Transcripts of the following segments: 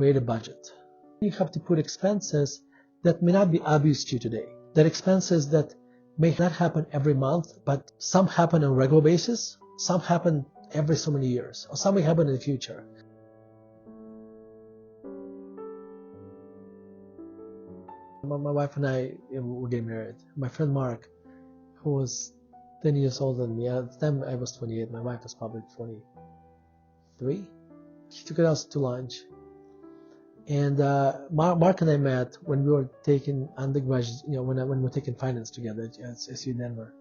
create a budget. You have to put expenses that may not be obvious to you today. That expenses that may not happen every month, but some happen on a regular basis, some happen every so many years, or some may happen in the future. My wife and I were getting married. My friend Mark, who was 10 years older than me, at the time I was 28, my wife was probably 23. He took us to lunch. And Mark and I met when we were taking undergraduate, when we were taking finance together at SU Denver.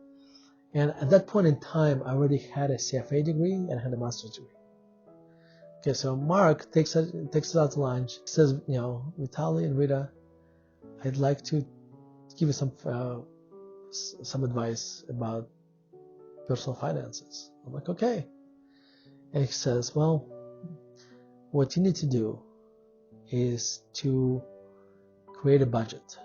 And at that point in time, I already had a CFA degree and I had a master's degree. Okay, so Mark takes us out to lunch. He says, Vitaliy and Rita, I'd like to give you some advice about personal finances. I'm like, okay. And he says, well, what you need to do is to create a budget.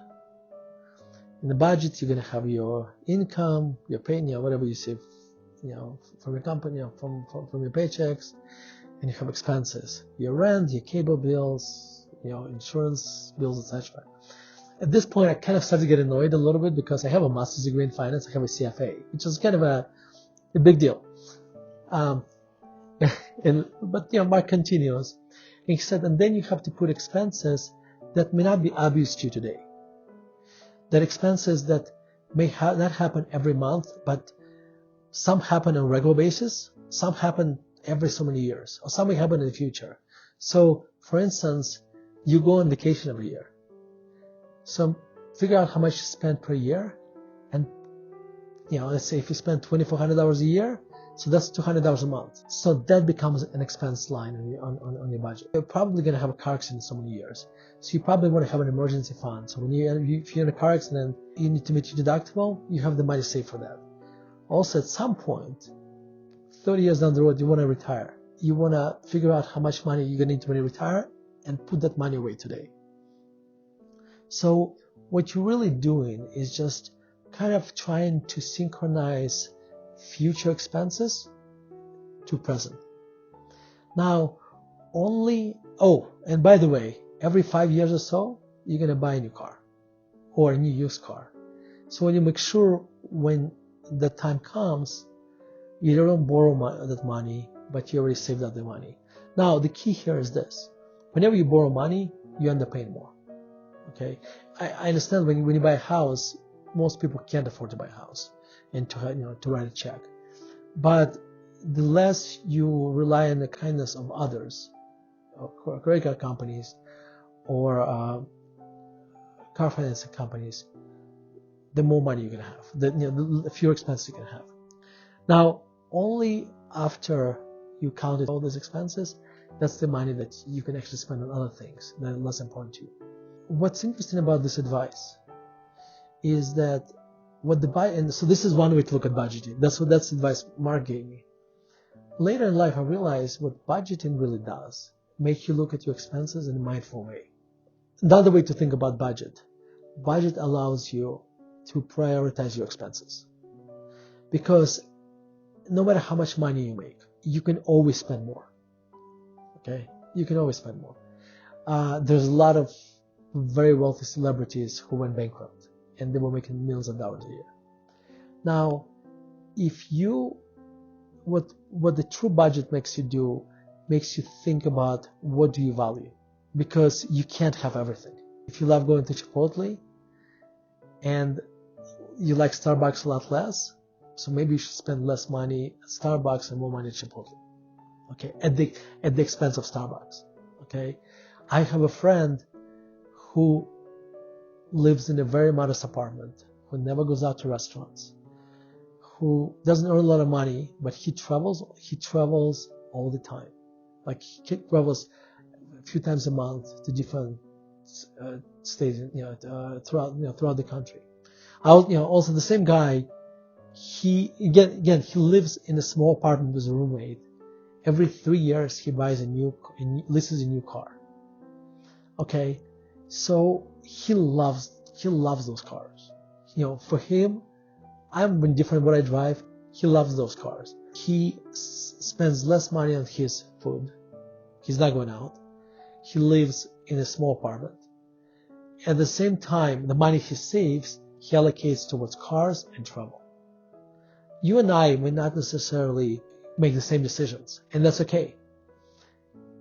In the budget, you're going to have your income, your pay, whatever you save, from your company, from your paychecks, and you have expenses, your rent, your cable bills, insurance bills, etc. At this point, I kind of started to get annoyed a little bit because I have a master's degree in finance, I have a CFA, which is kind of a big deal. But Mark continues. He said, and then you have to put expenses that may not be obvious to you today. That expenses that may not happen every month, but some happen on a regular basis, some happen every so many years, or some may happen in the future. So, for instance, you go on vacation every year. So figure out how much you spend per year, and let's say if you spend $2,400 a year, so that's $200 a month. So that becomes an expense line on your budget. You're probably going to have a car accident in so many years. So you probably want to have an emergency fund. So if you're in a car accident, you need to meet your deductible, you have the money saved for that. Also, at some point, 30 years down the road, you want to retire. You want to figure out how much money you're going to need to when you retire and put that money away today. So what you're really doing is just kind of trying to synchronize future expenses to present. Now, and by the way, every 5 years or so, you're going to buy a new car or a new used car. So when you make sure when the time comes, you don't borrow that money, but you already saved up the money. Now, the key here is this. Whenever you borrow money, you end up paying more. Okay, I understand when you buy a house, most people can't afford to buy a house and to write a check. But the less you rely on the kindness of others, or credit card companies, or car financing companies, the more money you're gonna have, the fewer expenses you're gonna have. Now, only after you counted all those expenses, that's the money that you can actually spend on other things that are less important to you. What's interesting about this advice is that and so this is one way to look at budgeting. That's advice Mark gave me. Later in life, I realized what budgeting really does, make you look at your expenses in a mindful way. Another way to think about budget allows you to prioritize your expenses. Because no matter how much money you make, you can always spend more. Okay? You can always spend more. There's a lot of very wealthy celebrities who went bankrupt and they were making millions of dollars a year. Now, what the true budget makes you do, makes you think about what do you value, because you can't have everything. If you love going to Chipotle and you like Starbucks a lot less, so maybe you should spend less money at Starbucks and more money at Chipotle. Okay, at the expense of Starbucks. Okay, I have a friend who lives in a very modest apartment, who never goes out to restaurants, who doesn't earn a lot of money, but he travels all the time. Like he travels a few times a month to different states, throughout the country. Also the same guy, he lives in a small apartment with a roommate. Every 3 years he buys leases a new car. Okay, so he loves those cars. For him, I'm indifferent what I drive. He loves those cars. He spends less money on his food. He's not going out. he lives in a small apartment. At the same time, the money he saves, he allocates towards cars and travel. You and I may not necessarily make the same decisions, and that's okay.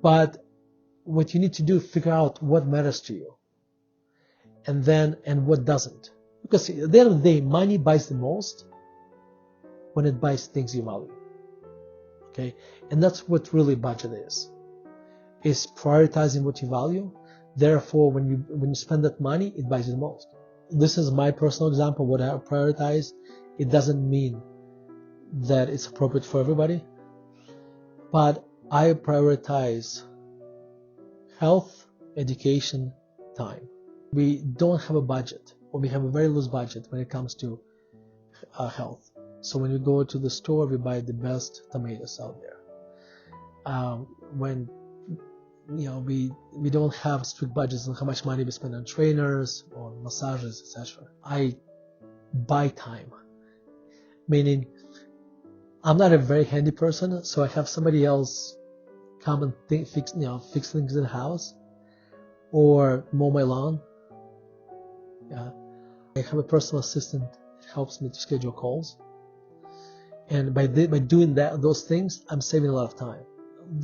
But what you need to do is figure out what matters to you, and what doesn't. Because at the end of the day, money buys the most when it buys things you value. Okay? And that's what really budget is prioritizing what you value. Therefore, when you spend that money, it buys you the most. This is my personal example, what I prioritize. It doesn't mean that it's appropriate for everybody, but I prioritize health, education, time. We don't have a budget, or we have a very loose budget when it comes to health. So when we go to the store, we buy the best tomatoes out there. When we don't have strict budgets on how much money we spend on trainers, on massages, etc. I buy time, meaning I'm not a very handy person, so I have somebody else come and fix things in the house or mow my lawn. Yeah. I have a personal assistant that helps me to schedule calls, and by doing those things, I'm saving a lot of time.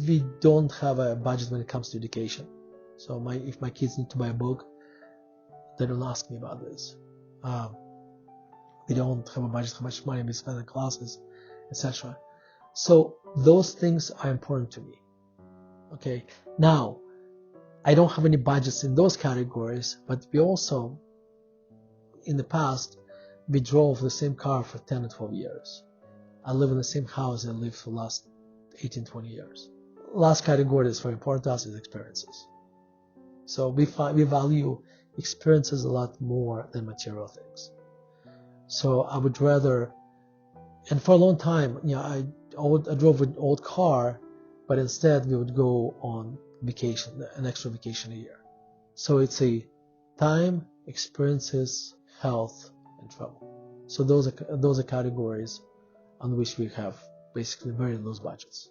We don't have a budget when it comes to education. So if my kids need to buy a book, they don't ask me about this. We don't have a budget how much money we spend on classes, etc. So those things are important to me. Okay. Now, I don't have any budgets in those categories, but we also, in the past, we drove the same car for 10 or 12 years. I live in the same house I lived for the last 18, 20 years. Last category that's very important to us is experiences. So we value experiences a lot more than material things. So I would rather, and for a long time, I drove an old car, but instead we would go on vacation, an extra vacation a year. So it's a time, experiences, health, and travel. So those are categories on which we have basically very loose budgets.